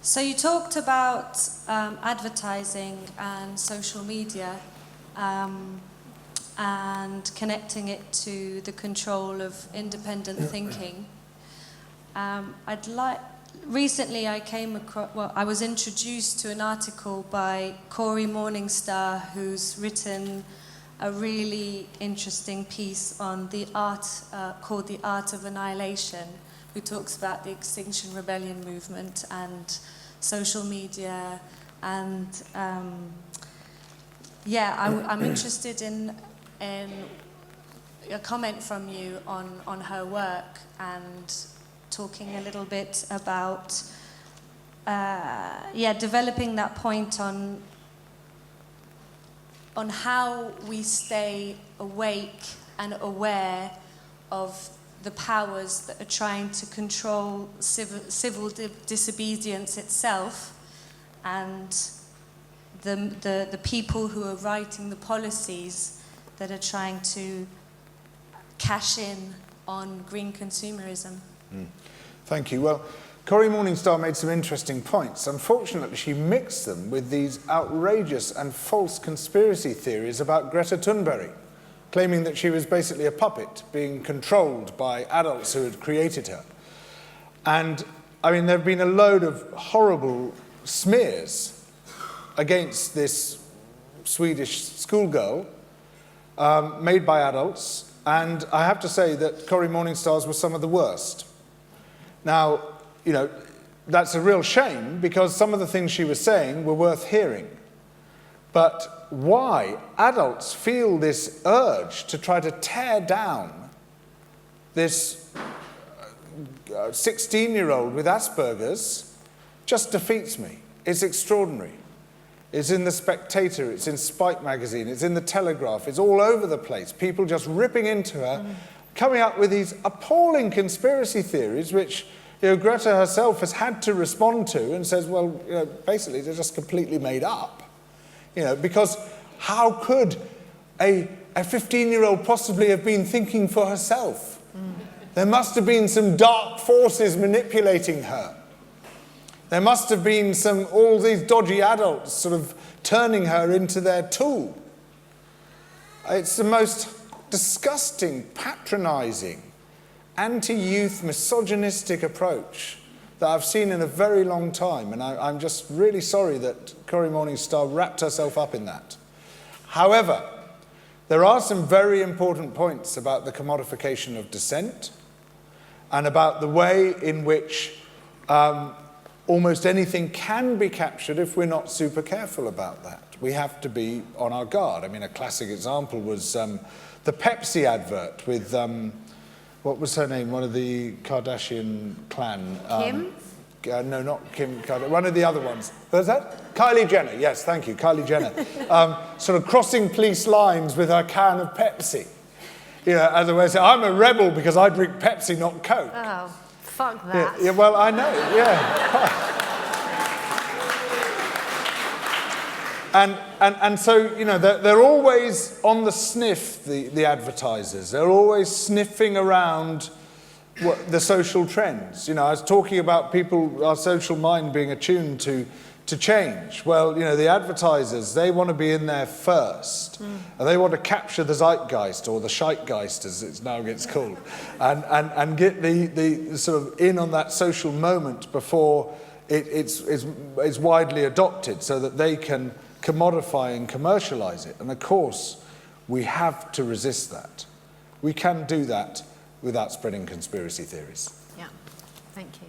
So you talked about advertising and social media and connecting it to the control of independent thinking. Recently I came across, I was introduced to an article by Cory Morningstar, who's written a really interesting piece on the art, called The Art of Annihilation, who talks about the Extinction Rebellion movement and social media. And I'm interested in a comment from you on her work, and talking a little bit about developing that point on how we stay awake and aware of the powers that are trying to control civil disobedience itself, and the people who are writing the policies that are trying to cash in on green consumerism. Thank you. Well, Cory Morningstar made some interesting points. Unfortunately, she mixed them with these outrageous and false conspiracy theories about Gretta Thunberg, claiming that she was basically a puppet being controlled by adults who had created her. And, I mean, there have been a load of horrible smears against this Swedish schoolgirl made by adults, and I have to say that Cory Morningstar's were some of the worst. Now, you know, that's a real shame, because some of the things she was saying were worth hearing. But why adults feel this urge to try to tear down this 16-year-old with Asperger's just defeats me. It's extraordinary. It's in The Spectator, it's in Spike magazine, it's in The Telegraph, it's all over the place. People just ripping into her, coming up with these appalling conspiracy theories, which, you know, Greta herself has had to respond to, and says, well, you know, basically they're just completely made up. You know, because how could a 15-year-old possibly have been thinking for herself? There must have been some dark forces manipulating her. There must have been all these dodgy adults sort of turning her into their tool. It's the most disgusting, patronizing, anti-youth, misogynistic approach that I've seen in a very long time, and I'm just really sorry that Cory Morningstar wrapped herself up in that. However, there are some very important points about the commodification of dissent, and about the way in which almost anything can be captured if we're not super careful about that. We have to be on our guard. I mean, a classic example was the Pepsi advert with, what was her name? One of the Kardashian clan. Kim? No, not Kim Kardashian. One of the other ones. What was that? Kylie Jenner. Yes, thank you, Kylie Jenner. Sort of crossing police lines with her can of Pepsi. You know, as a way of saying, I'm a rebel because I drink Pepsi, not Coke. Oh, fuck that. Yeah, well, I know, yeah. And so, you know, they're always on the sniff, the advertisers. They're always sniffing around the social trends. You know, I was talking about people, our social mind being attuned to change. Well, you know, the advertisers, they want to be in there first. And they want to capture the zeitgeist, or the scheitgeist, as it now gets called, and get the sort of in on that social moment before it's widely adopted, so that they can commodify and commercialize it. And of course, we have to resist that. We can do that without spreading conspiracy theories. Yeah, thank you.